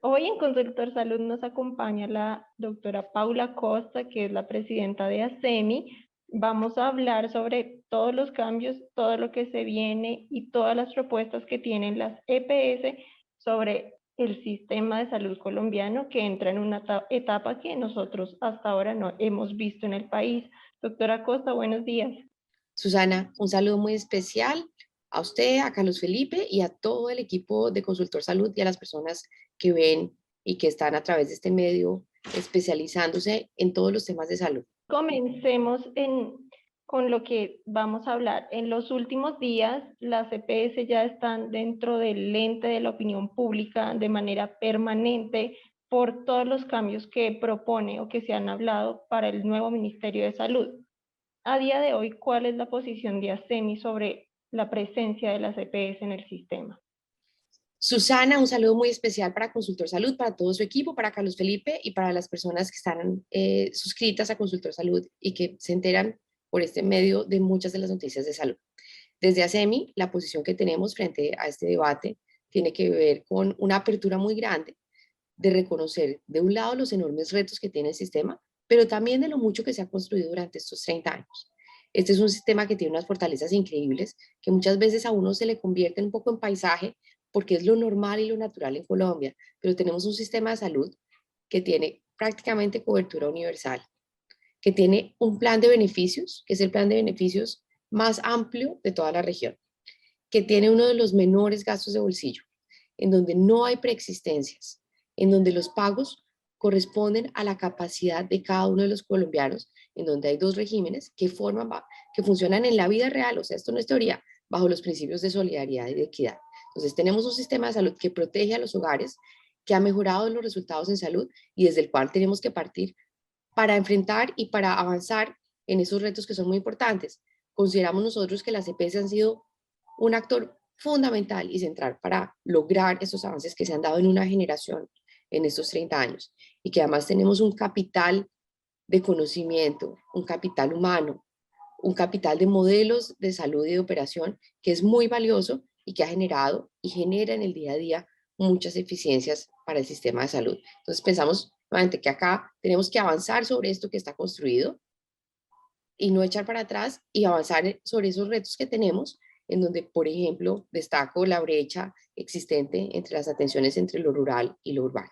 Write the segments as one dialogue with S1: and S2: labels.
S1: Hoy en Consultor Salud nos acompaña la doctora Paula Costa, que es la presidenta de ASEMI. Vamos a hablar sobre todos los cambios, todo lo que se viene y todas las propuestas que tienen las EPS sobre el sistema de salud colombiano, que entra en una etapa que nosotros hasta ahora no hemos visto en el país. Doctora Costa, buenos días.
S2: Susana, un saludo muy especial a usted, a Carlos Felipe y a todo el equipo de Consultor Salud y a las personas que ven y que están a través de este medio especializándose en todos los temas de salud.
S1: Comencemos con lo que vamos a hablar. En los últimos días, las EPS ya están dentro del lente de la opinión pública de manera permanente por todos los cambios que propone o que se han hablado para el nuevo Ministerio de Salud. A día de hoy, ¿cuál es la posición de ASEMI sobre la presencia de las EPS en el sistema?
S2: Susana, un saludo muy especial para Consultor Salud, para todo su equipo, para Carlos Felipe y para las personas que están suscritas a Consultor Salud y que se enteran por este medio de muchas de las noticias de salud. Desde ASEMI, la posición que tenemos frente a este debate tiene que ver con una apertura muy grande de reconocer, de un lado, los enormes retos que tiene el sistema, pero también de lo mucho que se ha construido durante estos 30 años. Este es un sistema que tiene unas fortalezas increíbles, que muchas veces a uno se le convierte un poco en paisaje, porque es lo normal y lo natural en Colombia, pero tenemos un sistema de salud que tiene prácticamente cobertura universal, que tiene un plan de beneficios, que es el plan de beneficios más amplio de toda la región, que tiene uno de los menores gastos de bolsillo, en donde no hay preexistencias, en donde los pagos corresponden a la capacidad de cada uno de los colombianos, en donde hay dos regímenes que funcionan en la vida real, o sea, esto no es teoría, bajo los principios de solidaridad y de equidad. Entonces, tenemos un sistema de salud que protege a los hogares, que ha mejorado los resultados en salud y desde el cual tenemos que partir para enfrentar y para avanzar en esos retos que son muy importantes. Consideramos nosotros que las EPS han sido un actor fundamental y central para lograr esos avances que se han dado en una generación en estos 30 años y que además tenemos un capital de conocimiento, un capital humano, un capital de modelos de salud y de operación que es muy valioso y que ha generado y genera en el día a día muchas eficiencias para el sistema de salud. Entonces pensamos nuevamente que acá tenemos que avanzar sobre esto que está construido y no echar para atrás y avanzar sobre esos retos que tenemos, en donde, por ejemplo, destaco la brecha existente entre las atenciones entre lo rural y lo urbano.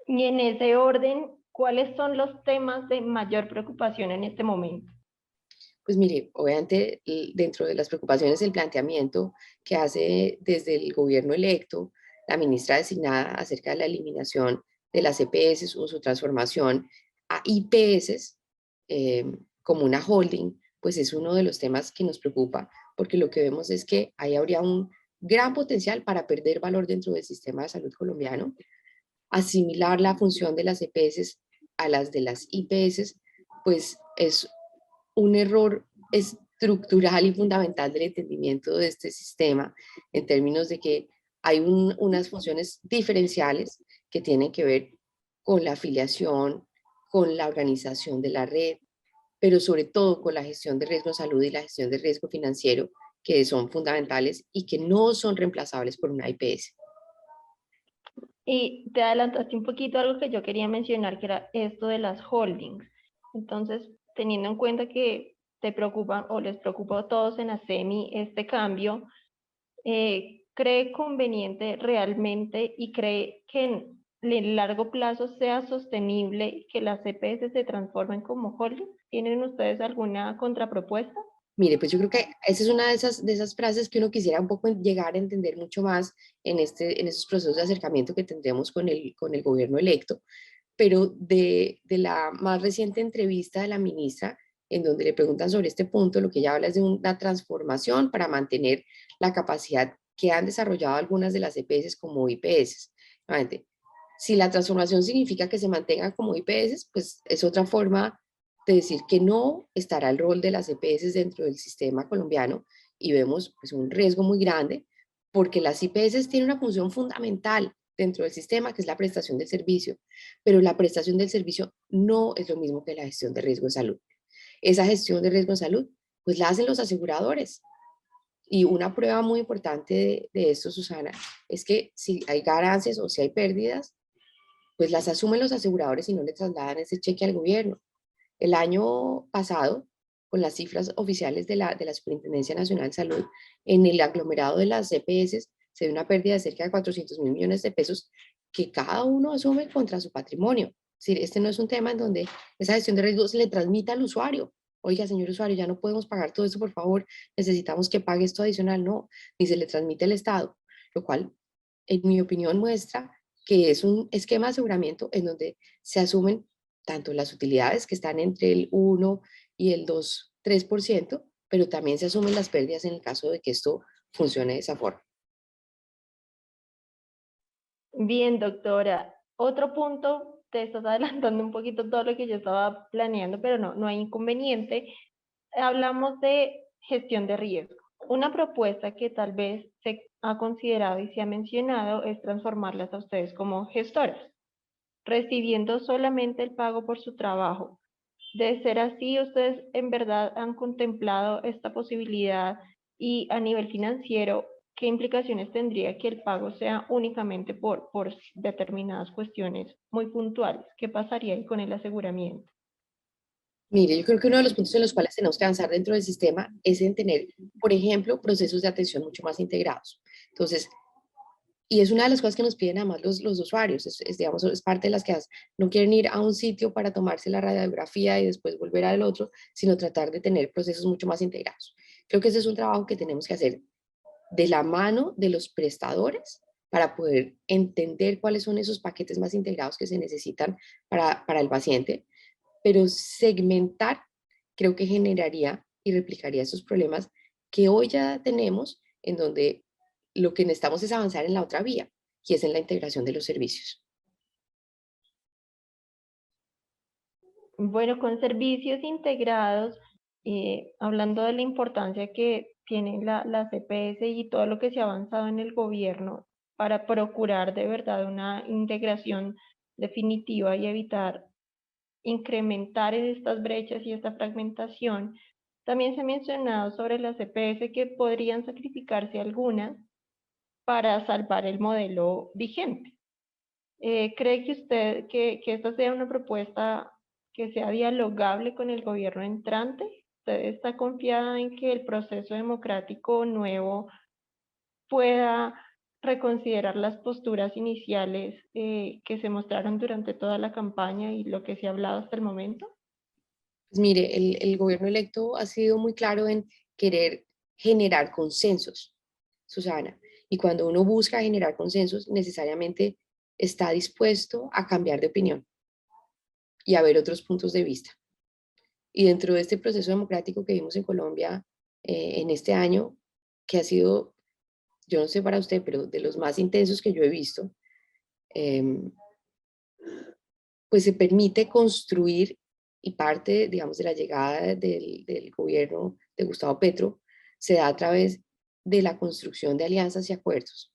S1: Y en ese orden, ¿cuáles son los temas de mayor preocupación en este momento?
S2: Pues mire, obviamente dentro de las preocupaciones el planteamiento que hace desde el gobierno electo la ministra designada acerca de la eliminación de las EPS o su transformación a IPS como una holding, pues es uno de los temas que nos preocupa, porque lo que vemos es que ahí habría un gran potencial para perder valor dentro del sistema de salud colombiano, asimilar la función de las EPS a las de las IPS, pues es un error estructural y fundamental del entendimiento de este sistema en términos de que hay unas funciones diferenciales que tienen que ver con la afiliación, con la organización de la red, pero sobre todo con la gestión de riesgo de salud y la gestión de riesgo financiero, que son fundamentales y que no son reemplazables por una IPS.
S1: Y te adelantaste un poquito algo que yo quería mencionar, que era esto de las holdings. Entonces, teniendo en cuenta que te preocupa o les preocupa a todos en ASEMI este cambio, ¿cree conveniente realmente y cree que en el largo plazo sea sostenible que las EPS se transformen como holdings? ¿Tienen ustedes alguna contrapropuesta?
S2: Mire, pues yo creo que esa es una de esas frases que uno quisiera un poco llegar a entender mucho más en esos procesos de acercamiento que tendremos con el gobierno electo, pero de la más reciente entrevista de la ministra, en donde le preguntan sobre este punto, lo que ella habla es de una transformación para mantener la capacidad que han desarrollado algunas de las EPS como IPS. Nuevamente, si la transformación significa que se mantengan como IPS, pues es otra forma de decir que no estará el rol de las EPS dentro del sistema colombiano y vemos pues, un riesgo muy grande porque las IPS tienen una función fundamental dentro del sistema que es la prestación del servicio, pero la prestación del servicio no es lo mismo que la gestión de riesgo de salud. Esa gestión de riesgo de salud pues la hacen los aseguradores Y una prueba muy importante de esto, Susana, es que si hay ganancias o si hay pérdidas, pues las asumen los aseguradores y no le trasladan ese cheque al gobierno. El año pasado, con las cifras oficiales de la Superintendencia Nacional de Salud, en el aglomerado de las EPS se dio una pérdida de cerca de 400.000 millones de pesos que cada uno asume contra su patrimonio. Es decir, este no es un tema en donde esa gestión de riesgos se le transmita al usuario. Oiga, señor usuario, ya no podemos pagar todo esto, por favor, necesitamos que pague esto adicional. No, ni se le transmite al Estado, lo cual, en mi opinión, muestra que es un esquema de aseguramiento en donde se asumen tanto las utilidades que están entre el 1 y el 2, 3%, pero también se asumen las pérdidas en el caso de que esto funcione de esa forma.
S1: Bien, doctora. Otro punto, te estás adelantando un poquito todo lo que yo estaba planeando, pero no hay inconveniente. Hablamos de gestión de riesgo. Una propuesta que tal vez se ha considerado y se ha mencionado es transformarlas a ustedes como gestoras, recibiendo solamente el pago por su trabajo. De ser así, ¿ustedes en verdad han contemplado esta posibilidad y a nivel financiero, qué implicaciones tendría que el pago sea únicamente por determinadas cuestiones muy puntuales? ¿Qué pasaría ahí con el aseguramiento?
S2: Mire, yo creo que uno de los puntos en los cuales tenemos que avanzar dentro del sistema es en tener, por ejemplo, procesos de atención mucho más integrados. Entonces, y es una de las cosas que nos piden además los usuarios, digamos, es parte de las que no quieren ir a un sitio para tomarse la radiografía y después volver al otro, sino tratar de tener procesos mucho más integrados. Creo que ese es un trabajo que tenemos que hacer de la mano de los prestadores para poder entender cuáles son esos paquetes más integrados que se necesitan para el paciente, pero segmentar creo que generaría y replicaría esos problemas que hoy ya tenemos, en donde lo que necesitamos es avanzar en la otra vía, y es en la integración de los servicios.
S1: Bueno, con servicios integrados, hablando de la importancia que tiene la CPS y todo lo que se ha avanzado en el gobierno para procurar de verdad una integración definitiva y evitar incrementar en estas brechas y esta fragmentación. También se ha mencionado sobre las CPS que podrían sacrificarse algunas para salvar el modelo vigente. ¿Cree que usted que esta sea una propuesta que sea dialogable con el gobierno entrante? ¿Usted está confiada en que el proceso democrático nuevo pueda reconsiderar las posturas iniciales que se mostraron durante toda la campaña y lo que se ha hablado hasta el momento?
S2: Pues mire, el gobierno electo ha sido muy claro en querer generar consensos, Susana, y cuando uno busca generar consensos, necesariamente está dispuesto a cambiar de opinión y a ver otros puntos de vista. Y dentro de este proceso democrático que vimos en Colombia en este año, que ha sido, yo no sé para usted, pero de los más intensos que yo he visto, em, pues se permite construir, y parte, digamos, de la llegada del gobierno de Gustavo Petro se da a través de la construcción de alianzas y acuerdos.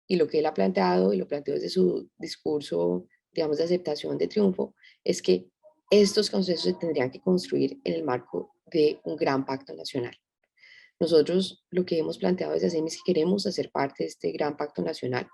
S2: Y lo que él ha planteado, y lo planteó desde su discurso, digamos, de aceptación de triunfo, es que estos consensos se tendrían que construir en el marco de un gran pacto nacional. Nosotros lo que hemos planteado desde ASEM es que queremos hacer parte de este gran pacto nacional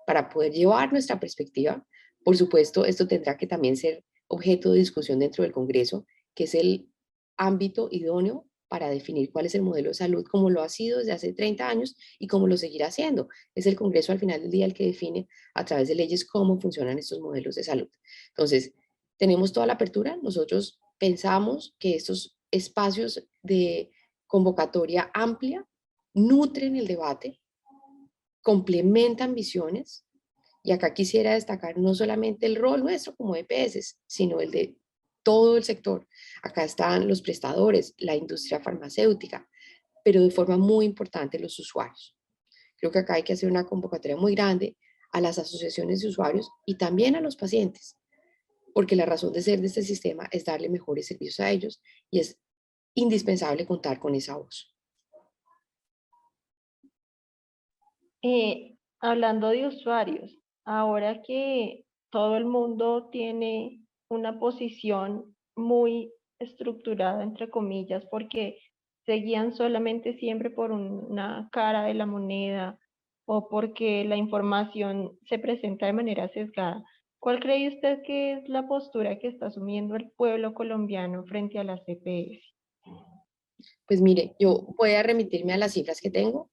S2: para poder llevar nuestra perspectiva. Por supuesto, esto tendrá que también ser objeto de discusión dentro del Congreso, que es el ámbito idóneo para definir cuál es el modelo de salud, como lo ha sido desde hace 30 años y como lo seguirá haciendo. Es el Congreso al final del día el que define a través de leyes cómo funcionan estos modelos de salud. Entonces, tenemos toda la apertura. Nosotros pensamos que estos espacios de convocatoria amplia nutren el debate, complementan visiones, y acá quisiera destacar no solamente el rol nuestro como EPS, sino el de todo el sector. Acá están los prestadores, la industria farmacéutica, pero de forma muy importante los usuarios. Creo que acá hay que hacer una convocatoria muy grande a las asociaciones de usuarios y también a los pacientes, porque la razón de ser de este sistema es darle mejores servicios a ellos y es indispensable contar con esa voz.
S1: Hablando de usuarios, ahora que todo el mundo tiene una posición muy estructurada, entre comillas, porque se guían solamente siempre por una cara de la moneda o porque la información se presenta de manera sesgada. ¿Cuál cree usted que es la postura que está asumiendo el pueblo colombiano frente a las EPS?
S2: Pues mire, yo voy a remitirme a las cifras que tengo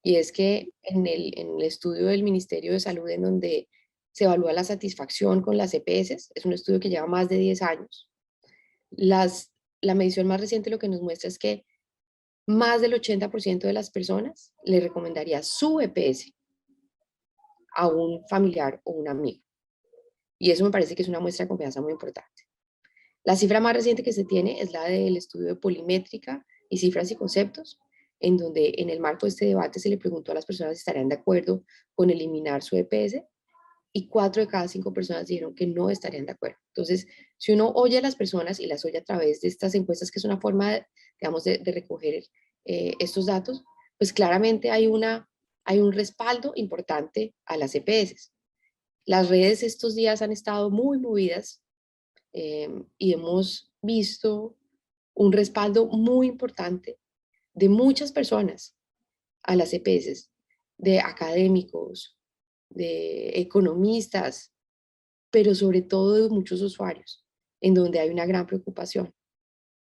S2: y es que en el estudio del Ministerio de Salud en donde se evalúa la satisfacción con las EPS, es un estudio que lleva más de 10 años, la medición más reciente lo que nos muestra es que más del 80% de las personas le recomendaría su EPS a un familiar o un amigo. Y eso me parece que es una muestra de confianza muy importante. La cifra más reciente que se tiene es la del estudio de Polimétrica y cifras y conceptos, en donde en el marco de este debate se le preguntó a las personas si estarían de acuerdo con eliminar su EPS y 4 de cada 5 personas dijeron que no estarían de acuerdo. Entonces, si uno oye a las personas y las oye a través de estas encuestas, que es una forma, digamos, de recoger estos datos, pues claramente hay un respaldo importante a las EPS. Las redes estos días han estado muy movidas y hemos visto un respaldo muy importante de muchas personas a las EPS, de académicos, de economistas, pero sobre todo de muchos usuarios, en donde hay una gran preocupación,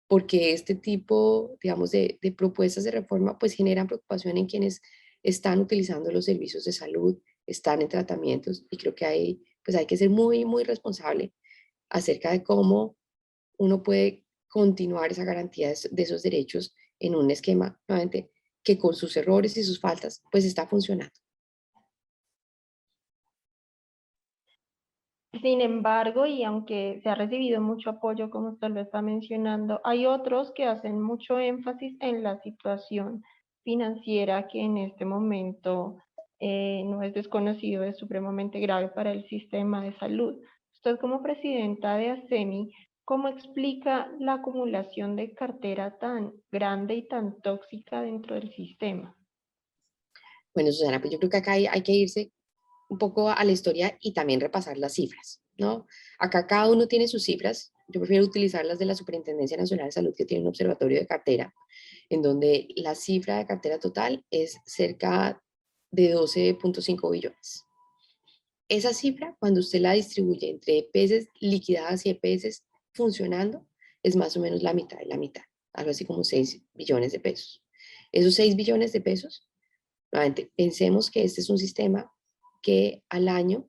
S2: porque este tipo, digamos, de propuestas de reforma, pues generan preocupación en quienes están utilizando los servicios de salud, están en tratamientos, y creo que pues hay que ser muy, muy responsable acerca de cómo uno puede continuar esa garantía de esos derechos en un esquema, nuevamente, que con sus errores y sus faltas, pues está funcionando.
S1: Sin embargo, y aunque se ha recibido mucho apoyo, como usted lo está mencionando, hay otros que hacen mucho énfasis en la situación financiera que en este momento no es desconocido, es supremamente grave para el sistema de salud. Usted como presidenta de ASEMI, ¿cómo explica la acumulación de cartera tan grande y tan tóxica dentro del sistema?
S2: Bueno, Susana, pues yo creo que acá hay que irse un poco a la historia y también repasar las cifras, ¿no? Acá cada uno tiene sus cifras. Yo prefiero utilizar las de la Superintendencia Nacional de Salud, que tiene un observatorio de cartera, en donde la cifra de cartera total es cerca de 12.5 billones. Esa cifra, cuando usted la distribuye entre EPS liquidadas y EPS funcionando, es más o menos la mitad de la mitad, algo así como 6 billones de pesos. Esos 6 billones de pesos, nuevamente, pensemos que este es un sistema que al año,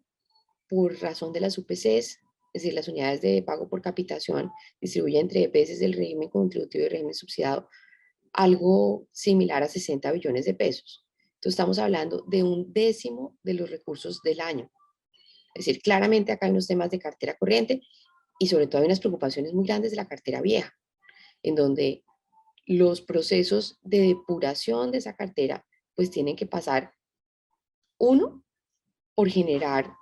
S2: por razón de las UPCs, es decir, las unidades de pago por capitación, distribuye entre EPS del régimen contributivo y régimen subsidiado algo similar a 60 billones de pesos. Entonces estamos hablando de un décimo de los recursos del año. Es decir, claramente acá hay unos temas de cartera corriente y sobre todo hay unas preocupaciones muy grandes de la cartera vieja, en donde los procesos de depuración de esa cartera pues tienen que pasar, uno, por generar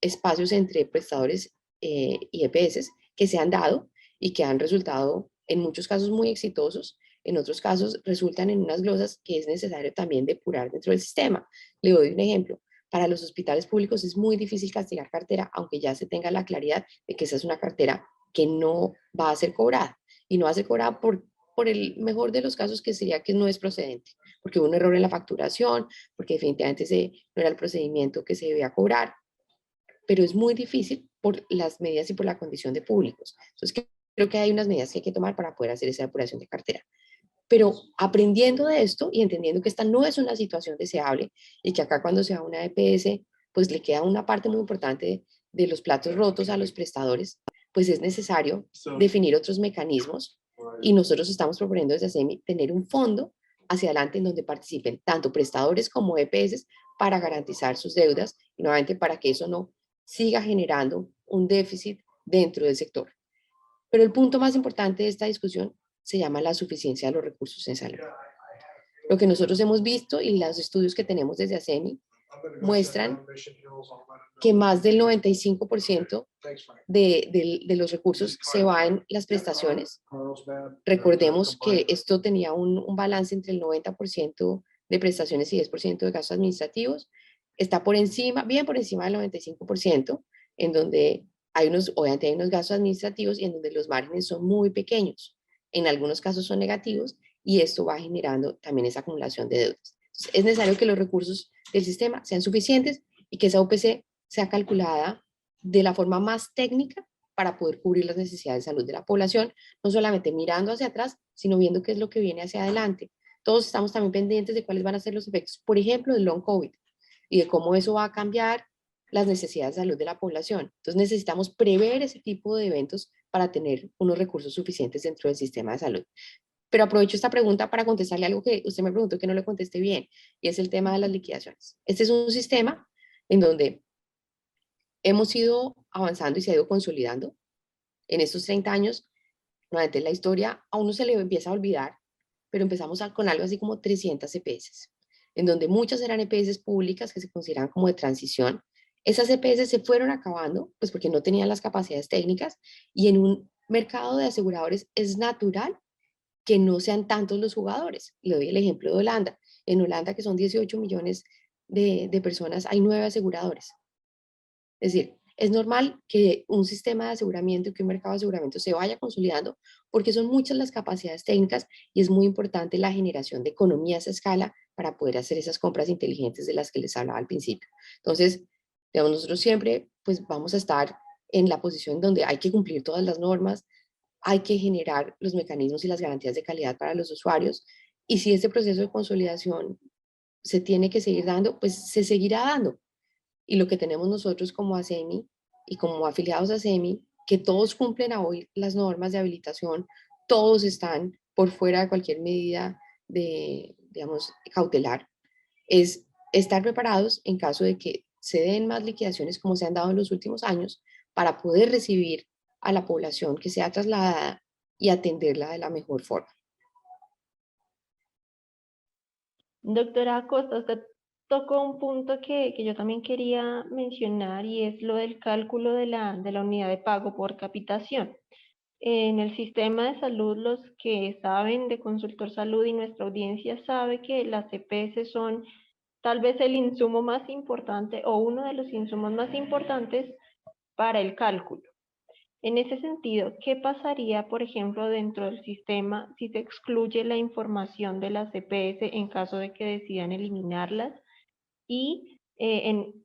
S2: espacios entre prestadores y EPS que se han dado y que han resultado en muchos casos muy exitosos, en otros casos resultan en unas glosas que es necesario también depurar dentro del sistema. Le doy un ejemplo. Para los hospitales públicos es muy difícil castigar cartera, aunque ya se tenga la claridad de que esa es una cartera que no va a ser cobrada. Y no va a ser cobrada por el mejor de los casos, que sería que no es procedente, porque hubo un error en la facturación, porque definitivamente no era el procedimiento que se debía cobrar, pero es muy difícil por las medidas y por la condición de públicos. Entonces, creo que hay unas medidas que hay que tomar para poder hacer esa depuración de cartera. Pero aprendiendo de esto y entendiendo que esta no es una situación deseable y que acá cuando se va una EPS, pues le queda una parte muy importante de los platos rotos a los prestadores, pues es necesario definir otros mecanismos y nosotros estamos proponiendo desde ASEMI tener un fondo hacia adelante en donde participen tanto prestadores como EPS para garantizar sus deudas y nuevamente para que eso no siga generando un déficit dentro del sector. Pero el punto más importante de esta discusión se llama la suficiencia de los recursos en salud. Lo que nosotros hemos visto y los estudios que tenemos desde ASEMI muestran que más del 95% de los recursos se va en las prestaciones. Recordemos que esto tenía un balance entre el 90% de prestaciones y 10% de gastos administrativos. Está por encima, bien por encima del 95%, en donde obviamente hay unos gastos administrativos y en donde los márgenes son muy pequeños. en algunos casos son negativos y esto va generando también esa acumulación de deudas. Entonces, es necesario que los recursos del sistema sean suficientes y que esa UPC sea calculada de la forma más técnica para poder cubrir las necesidades de salud de la población, no solamente mirando hacia atrás, sino viendo qué es lo que viene hacia adelante. Todos estamos también pendientes de cuáles van a ser los efectos, por ejemplo, del long COVID y de cómo eso va a cambiar las necesidades de salud de la población. Entonces necesitamos prever ese tipo de eventos para tener unos recursos suficientes dentro del sistema de salud. Pero aprovecho esta pregunta para contestarle algo que usted me preguntó que no le contesté bien, y es el tema de las liquidaciones. Este es un sistema en donde hemos ido avanzando y se ha ido consolidando. En estos 30 años, nuevamente la historia a uno se le empieza a olvidar, pero empezamos con algo así como 300 EPS, en donde muchas eran EPS públicas que se consideran como de transición. Esas EPS se fueron acabando, pues porque no tenían las capacidades técnicas, y en un mercado de aseguradores es natural que no sean tantos los jugadores. Le doy el ejemplo de Holanda. En Holanda, que son 18 millones de personas, hay 9 aseguradores. Es decir, es normal que un sistema de aseguramiento y que un mercado de aseguramiento se vaya consolidando porque son muchas las capacidades técnicas y es muy importante la generación de economías a escala para poder hacer esas compras inteligentes de las que les hablaba al principio. Entonces, digamos, nosotros siempre pues vamos a estar en la posición donde hay que cumplir todas las normas, hay que generar los mecanismos y las garantías de calidad para los usuarios y si este proceso de consolidación se tiene que seguir dando, pues se seguirá dando y lo que tenemos nosotros como ASEMI y como afiliados a ASEMI, que todos cumplen a hoy las normas de habilitación, todos están por fuera de cualquier medida de, digamos, cautelar, es estar preparados en caso de que se den más liquidaciones como se han dado en los últimos años para poder recibir a la población que sea trasladada y atenderla de la mejor forma.
S1: Doctora Acosta, usted tocó un punto que yo también quería mencionar y es lo del cálculo de la unidad de pago por capitación. En el sistema de salud, los que saben de Consultor Salud y nuestra audiencia sabe que las EPS son tal vez el insumo más importante o uno de los insumos más importantes para el cálculo. En ese sentido, ¿qué pasaría, por ejemplo, dentro del sistema si se excluye la información de las EPS en caso de que decidan eliminarlas? Y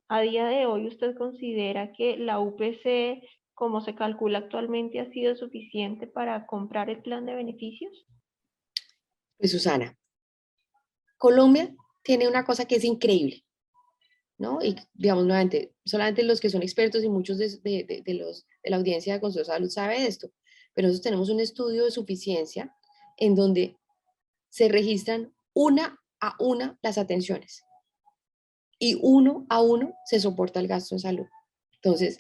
S1: a día de hoy, ¿usted considera que la UPC, como se calcula actualmente, ha sido suficiente para comprar el plan de beneficios?
S2: Pues Susana, Colombia tiene una cosa que es increíble, ¿no? Y digamos nuevamente, solamente los que son expertos y muchos de la audiencia de Consejo de Salud sabe esto, pero nosotros tenemos un estudio de suficiencia en donde se registran una a una las atenciones y uno a uno se soporta el gasto en salud. Entonces,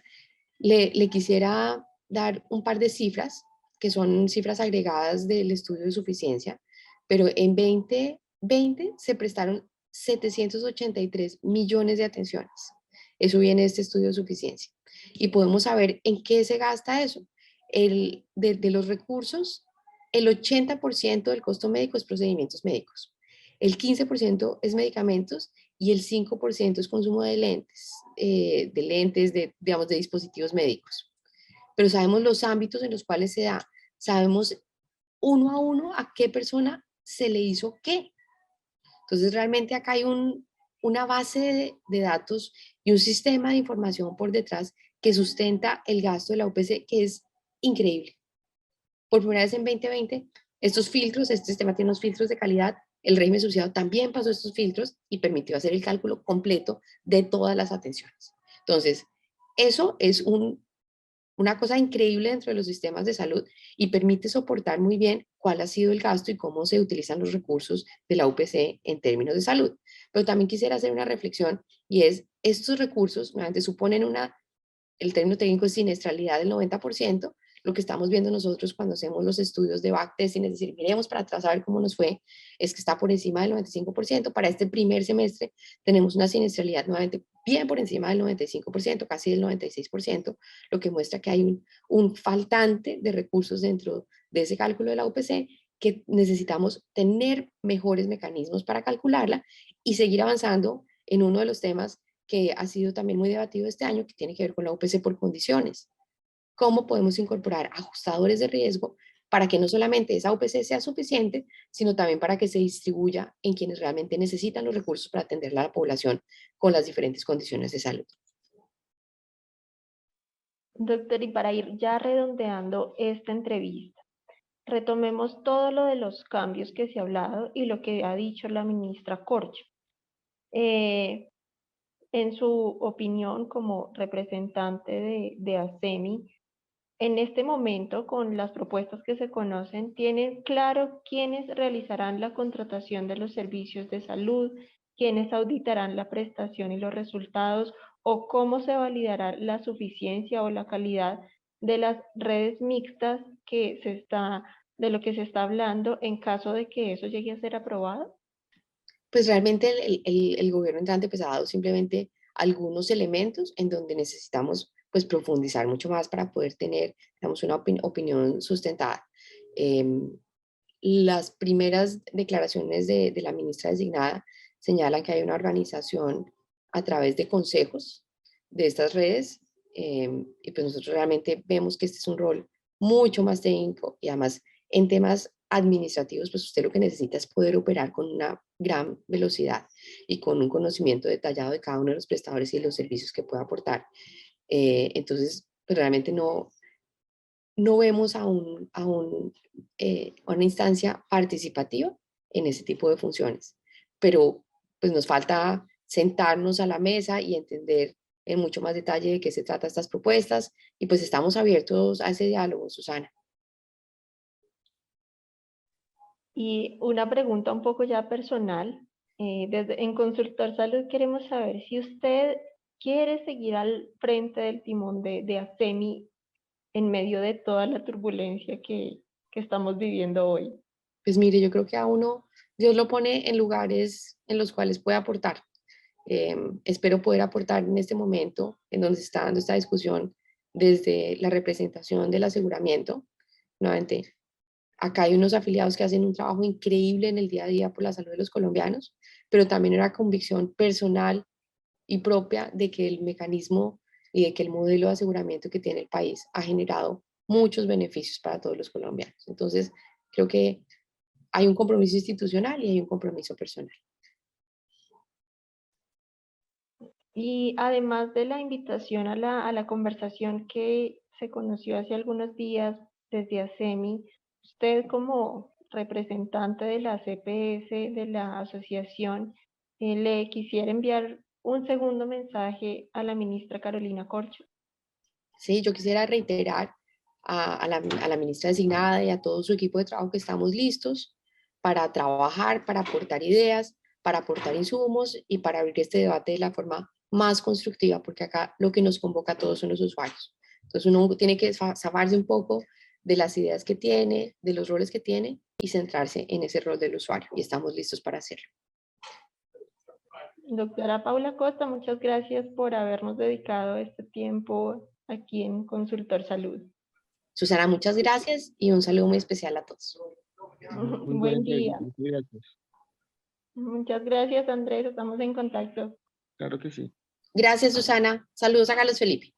S2: le quisiera dar un par de cifras, que son cifras agregadas del estudio de suficiencia, pero en 2020 se prestaron 783 millones de atenciones. Eso viene de este estudio de suficiencia. Y podemos saber en qué se gasta eso. De los recursos, el 80% del costo médico es procedimientos médicos. El 15% es medicamentos y el 5% es consumo de lentes, digamos, de dispositivos médicos. Pero sabemos los ámbitos en los cuales se da, sabemos uno a uno a qué persona se le hizo qué. Entonces, realmente acá hay una base de datos y un sistema de información por detrás que sustenta el gasto de la UPC, que es increíble. Por primera vez en 2020, estos filtros, este sistema tiene unos filtros de calidad, el régimen subsidiado también pasó estos filtros y permitió hacer el cálculo completo de todas las atenciones. Entonces, eso es una cosa increíble dentro de los sistemas de salud y permite soportar muy bien cuál ha sido el gasto y cómo se utilizan los recursos de la UPC en términos de salud. Pero también quisiera hacer una reflexión y es, estos recursos nuevamente suponen el término técnico es siniestralidad del 90%, lo que estamos viendo nosotros cuando hacemos los estudios de backtesting, es decir, miremos para atrás a ver cómo nos fue, es que está por encima del 95%. Para este primer semestre tenemos una siniestralidad nuevamente bien por encima del 95%, casi del 96%, lo que muestra que hay un faltante de recursos dentro de ese cálculo de la UPC que necesitamos tener mejores mecanismos para calcularla y seguir avanzando en uno de los temas que ha sido también muy debatido este año, que tiene que ver con la UPC por condiciones. ¿Cómo podemos incorporar ajustadores de riesgo para que no solamente esa UPC sea suficiente, sino también para que se distribuya en quienes realmente necesitan los recursos para atender a la población con las diferentes condiciones de salud.
S1: Doctor, y para ir ya redondeando esta entrevista, retomemos todo lo de los cambios que se ha hablado y lo que ha dicho la ministra Corcho. En su opinión como representante de ASEMI, en este momento, con las propuestas que se conocen, ¿tienen claro quiénes realizarán la contratación de los servicios de salud, quiénes auditarán la prestación y los resultados, o cómo se validará la suficiencia o la calidad de las redes mixtas de lo que se está hablando en caso de que eso llegue a ser aprobado?
S2: Pues realmente el gobierno entrante pues, ha dado simplemente algunos elementos en donde necesitamos pues, profundizar mucho más para poder tener, digamos, una opinión sustentada. Las primeras declaraciones de la ministra designada señalan que hay una organización a través de consejos de estas redes, y pues nosotros realmente vemos que este es un rol mucho más técnico y además en temas administrativos, pues usted lo que necesita es poder operar con una gran velocidad y con un conocimiento detallado de cada uno de los prestadores y de los servicios que pueda aportar. Entonces, pues realmente no vemos a una instancia participativa en ese tipo de funciones, pero pues nos falta sentarnos a la mesa y entender en mucho más detalle de qué se trata estas propuestas y pues estamos abiertos a ese diálogo, Susana.
S1: Y una pregunta un poco ya personal. En Consultor Salud queremos saber si usted quiere seguir al frente del timón de ASEMI en medio de toda la turbulencia que estamos viviendo hoy.
S2: Pues mire, yo creo que a uno Dios lo pone en lugares en los cuales puede aportar. Espero poder aportar en este momento en donde se está dando esta discusión desde la representación del aseguramiento. Nuevamente, acá hay unos afiliados que hacen un trabajo increíble en el día a día por la salud de los colombianos, pero también una convicción personal y propia de que el mecanismo y de que el modelo de aseguramiento que tiene el país ha generado muchos beneficios para todos los colombianos. Entonces, creo que hay un compromiso institucional y hay un compromiso personal.
S1: Y además de la invitación a la conversación que se conoció hace algunos días desde ASEMI, usted como representante de la CPS, de la asociación, le quisiera enviar un segundo mensaje a la ministra Carolina Corcho.
S2: Sí, yo quisiera reiterar a la ministra designada y a todo su equipo de trabajo que estamos listos para trabajar, para aportar ideas, para aportar insumos y para abrir este debate de la forma más constructiva, porque acá lo que nos convoca a todos son los usuarios. Entonces uno tiene que zafarse un poco de las ideas que tiene, de los roles que tiene y centrarse en ese rol del usuario y estamos listos para hacerlo.
S1: Doctora Paula Costa, muchas gracias por habernos dedicado este tiempo aquí en Consultor Salud.
S2: Susana, muchas gracias y un saludo muy especial a todos.
S3: Muy
S1: Buen
S3: buena
S1: día.
S3: entrevista, muchas gracias.
S1: Muchas gracias, Andrés. Estamos en contacto.
S3: Claro que sí.
S2: Gracias, Susana. Saludos a Carlos Felipe.